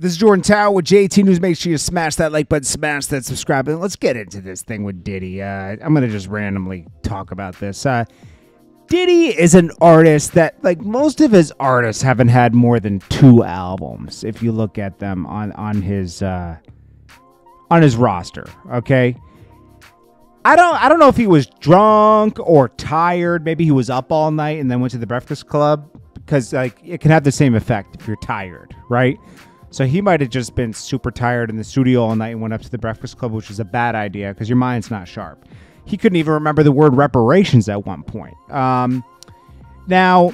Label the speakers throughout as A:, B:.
A: This is Jordan Tower with JT News. Make sure you smash that like button, smash that subscribe button. Let's get into this thing with Diddy. I'm going to just randomly talk about this. Diddy is an artist that, like most of his artists, haven't had more than 2 albums. If you look at them on his roster, okay. I don't know if he was drunk or tired. Maybe he was up all night and then went to the Breakfast Club, because like it can have the same effect if you're tired, right? So he might have just been super tired in the studio all night and went up to the Breakfast Club, which is a bad idea because your mind's not sharp. He couldn't even remember the word reparations at one point. Now,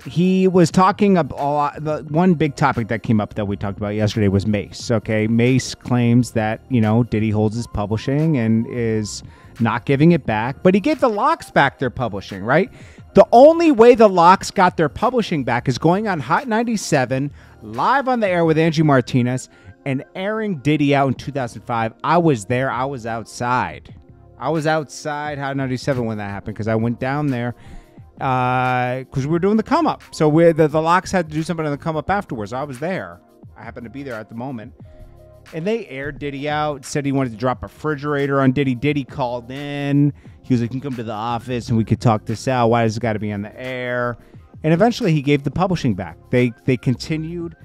A: he was talking about a lot. The one big topic that came up that we talked about yesterday was Mase. Okay, Mase claims that, you know, Diddy holds his publishing and is not giving it back, but he gave the LOX back their publishing, right? The only way the LOX got their publishing back is going on Hot 97, live on the air with Angie Martinez, and airing Diddy out in 2005. I was there. I was outside. I was outside Hot 97 when that happened, because I went down there because we were doing the come up. So the LOX had to do something on the come up afterwards. I was there. I happened to be there at the moment. And they aired Diddy out, said he wanted to drop a refrigerator on Diddy. Diddy called in. He was like, you can come to the office and we could talk this out. Why does it got to be on the air? And eventually he gave the publishing back. They continued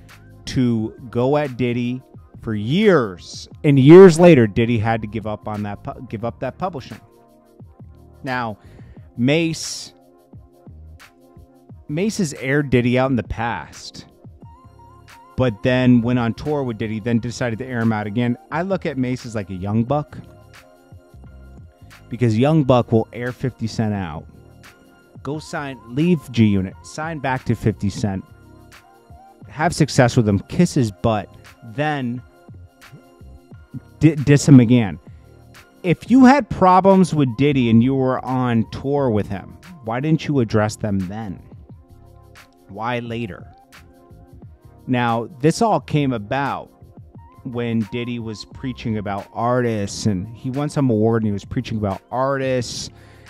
A: to go at Diddy for years. And years later, Diddy had to give up on that, give up that publishing. Now, Mase has aired Diddy out in the past, but then went on tour with Diddy, then decided to air him out again. I look at Mase as like a Young Buck, because Young Buck will air 50 Cent out, go sign, leave G Unit, sign back to 50 Cent, have success with him, kiss his butt, then diss him again. If you had problems with Diddy and you were on tour with him, why didn't you address them then? Why later? Now, this all came about when Diddy was preaching about artists, and he won some award and he was preaching about artists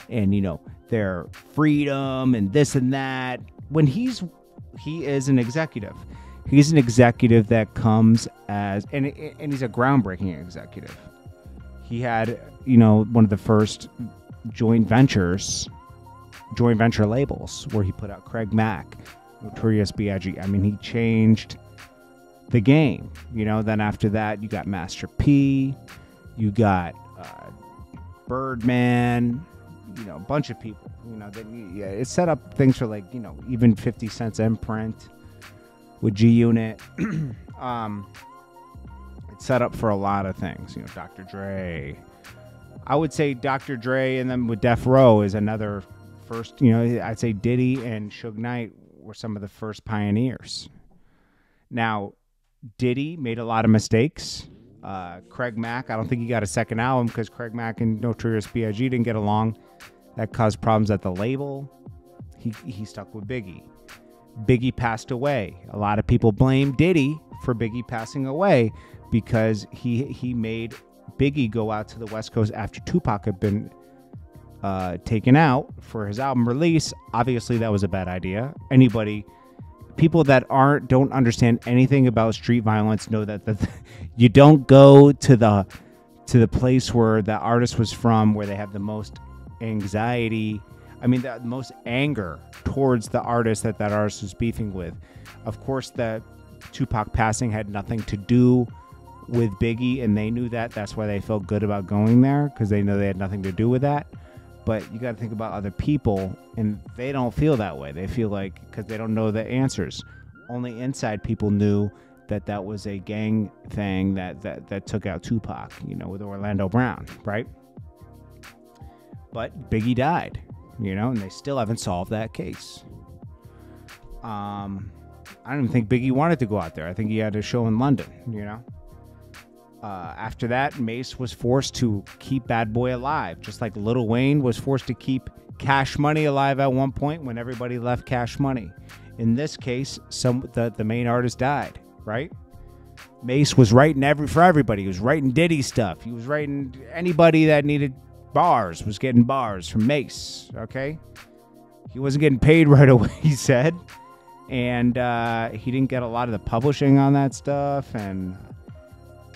A: and, you know, their freedom and this and that. When he is an executive. He's an executive that comes as, and he's a groundbreaking executive. He had, you know, one of the first joint venture labels where he put out Craig Mack, Notorious B.I.G. I mean, he changed the game, you know. Then after that, you got Master P, you got Birdman, you know, a bunch of people, you know. Yeah, it set up things for, like, you know, even 50 Cent's imprint with G Unit. It set up for a lot of things, you know. Dr. Dre, I would say Dr. Dre, and then with Death Row is another first. You know, I'd say Diddy and Suge Knight were some of the first pioneers. Now, Diddy made a lot of mistakes. Craig Mack, I don't think he got a second album because Craig Mack and Notorious B.I.G. didn't get along. That caused problems at the label. He stuck with Biggie. Biggie passed away. A lot of people blame Diddy for Biggie passing away because he made Biggie go out to the West Coast after Tupac had been taken out for his album release. Obviously, that was a bad idea. People that don't understand anything about street violence know that you don't go to the place where the artist was from, where they have the most anxiety. I mean, the most anger towards the artist that artist was beefing with. Of course, the Tupac passing had nothing to do with Biggie, and they knew that. That's why they felt good about going there, because they know they had nothing to do with that. But you got to think about other people, and they don't feel that way. They feel like, because they don't know the answers. Only inside people knew that was a gang thing that took out Tupac, you know, with Orlando Brown, right? But Biggie died, you know, and they still haven't solved that case. I don't even think Biggie wanted to go out there. I think he had a show in London, you know. After that, Mase was forced to keep Bad Boy alive, just like Lil Wayne was forced to keep Cash Money alive at one point when everybody left Cash Money. In this case, the main artist died, right? Mase was writing for everybody. He was writing Diddy stuff. He was writing anybody that needed bars was getting bars from Mase, okay? He wasn't getting paid right away, he said. And he didn't get a lot of the publishing on that stuff. And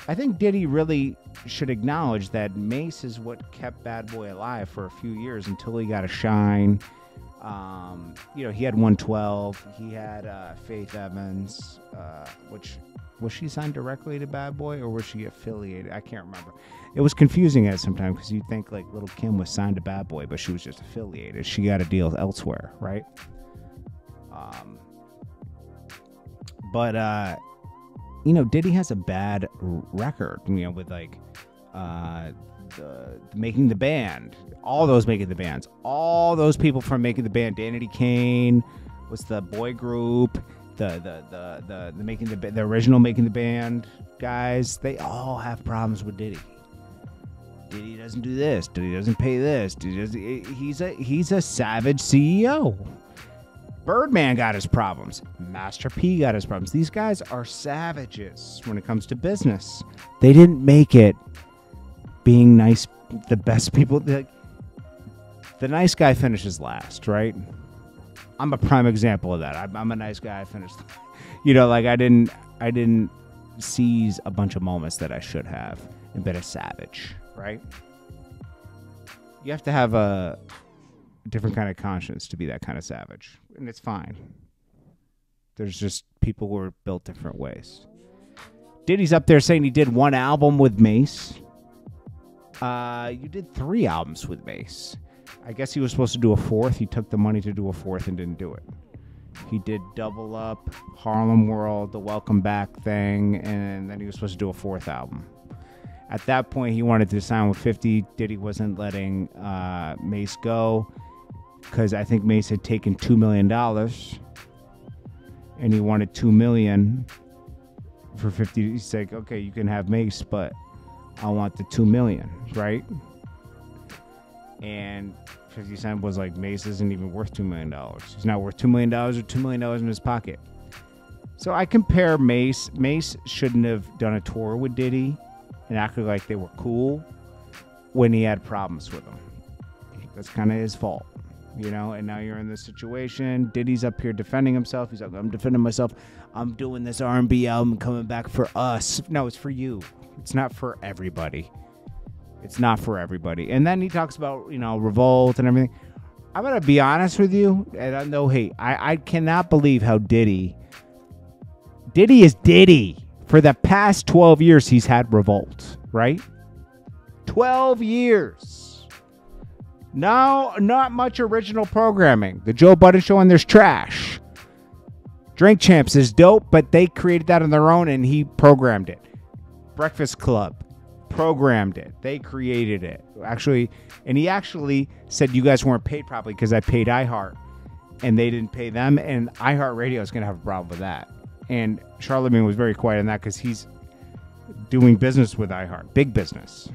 A: I think Diddy really should acknowledge that Mase is what kept Bad Boy alive for a few years until he got a shine. You know, he had 112. He had Faith Evans, which was she signed directly to Bad Boy or was she affiliated? I can't remember. It was confusing at sometimes because you'd think like Little Kim was signed to Bad Boy, but she was just affiliated. She got a deal elsewhere, right? But you know, Diddy has a bad record, you know, with like the Making the Band, all those Making the Bands, all those people from Making the Band. Danity Kane was the boy group, the Making the original Making the Band guys. They all have problems with Diddy. Diddy doesn't do this. Diddy doesn't pay this. He's a savage CEO. Birdman got his problems. Master P got his problems. These guys are savages when it comes to business. They didn't make it being nice, the best people. The nice guy finishes last, right? I'm a prime example of that. I'm a nice guy. I finished, you know, like I didn't seize a bunch of moments that I should have and been a savage, right? You have to have a different kind of conscience to be that kind of savage. And it's fine. There's just people who are built different ways. Diddy's up there saying he did one album with Mase. You did 3 albums with Mase. I guess he was supposed to do a 4th. He took the money to do a 4th and didn't do it. He did Double Up, Harlem World, the Welcome Back thing, and then he was supposed to do a 4th album. At that point, he wanted to sign with 50. Diddy wasn't letting Mase go because I think Mase had taken $2 million, and he wanted $2 million for 50. He's like, okay, you can have Mase, but I want the $2 million, right? And 50 Cent was like, Mase isn't even worth $2 million. He's not worth $2 million or $2 million in his pocket. So I compare Mase. Mase shouldn't have done a tour with Diddy and acted like they were cool when he had problems with him. That's kind of his fault, you know? And now you're in this situation. Diddy's up here defending himself. He's like, I'm defending myself. I'm doing this R&B album coming back for us. No, it's for you. It's not for everybody. It's not for everybody. And then he talks about, you know, revolt and everything. I'm going to be honest with you. And I know, hey, I cannot believe how Diddy is Diddy. For the past 12 years, he's had revolt, right? 12 years. Now, not much original programming. The Joe Budden Show and there's trash. Drink Champs is dope, but they created that on their own and he programmed it. Breakfast Club programmed it. They created it. Actually, and he actually said you guys weren't paid properly because I paid iHeart and they didn't pay them, and iHeartRadio is going to have a problem with that. And Charlemagne was very quiet on that because he's doing business with iHeart. Big business.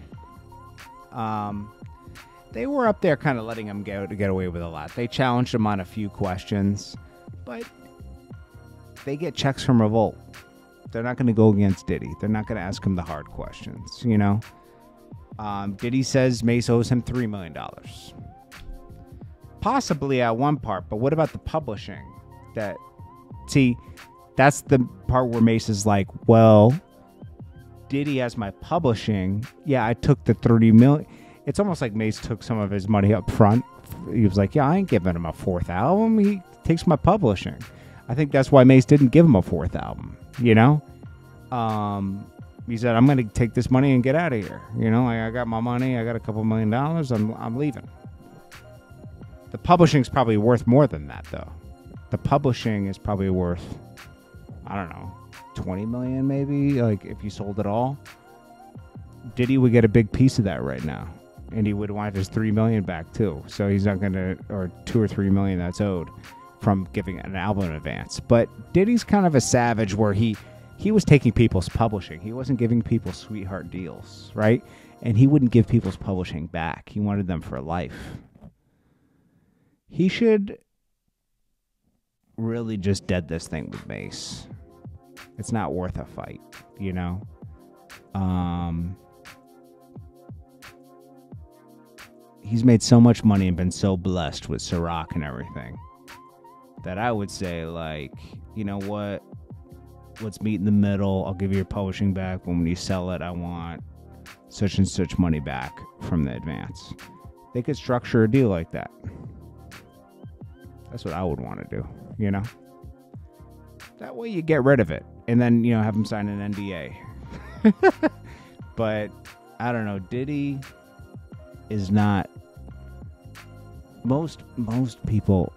A: They were up there kind of letting him get away with a lot. They challenged him on a few questions, but they get checks from Revolt. They're not going to go against Diddy. They're not going to ask him the hard questions, you know? Diddy says Mase owes him $3 million. Possibly at one part, but what about the publishing? That's the part where Mase is like, well, Diddy has my publishing. Yeah, I took the $30 million. It's almost like Mase took some of his money up front. He was like, yeah, I ain't giving him a 4th album. He takes my publishing. I think that's why Mase didn't give him a 4th album, you know? He said, I'm going to take this money and get out of here. You know, I got my money. I got a couple $1 million. I'm leaving. The publishing's probably worth more than that, though. The publishing is probably worth, I don't know, 20 million maybe, like if you sold it all. Diddy would get a big piece of that right now, and he would want his 3 million back too. So he's not gonna, or 2 or 3 million that's owed from giving an album in advance. But Diddy's kind of a savage where he was taking people's publishing. He wasn't giving people sweetheart deals, right? And he wouldn't give people's publishing back. He wanted them for life. He should really just dead this thing with Mase. It's not worth a fight, you know? He's made so much money and been so blessed with Ciroc and everything. that I would say, like, you know what? Let's meet in the middle. I'll give you your publishing back. When you sell it, I want such and such money back from the advance. They could structure a deal like that. That's what I would want to do, you know? That way you get rid of it. And then, you know, have them sign an NDA. But, I don't know. Diddy is not... Most people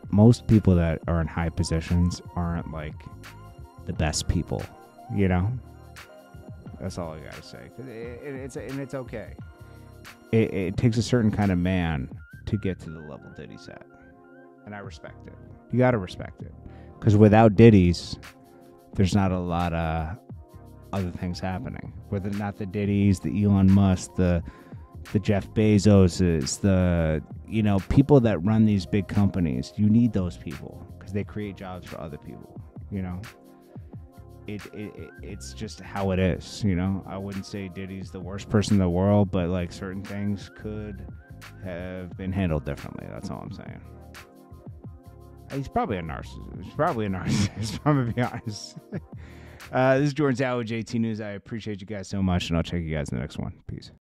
A: that are in high positions aren't, like, the best people, you know? That's all I gotta say. It's okay. It takes a certain kind of man to get to the level Diddy's at. And I respect it. You gotta respect it. Because without Diddy's, there's not a lot of other things happening. Whether not the Diddy's, the Elon Musk, the Jeff Bezoses, the, you know, people that run these big companies. You need those people because they create jobs for other people, you know? It's just how it is, you know? I wouldn't say Diddy's the worst person in the world, but, like, certain things could have been handled differently. That's all I'm saying. He's probably a narcissist. I'm going to be honest. This is JordanTower with JT News. I appreciate you guys so much, and I'll check you guys in the next one. Peace.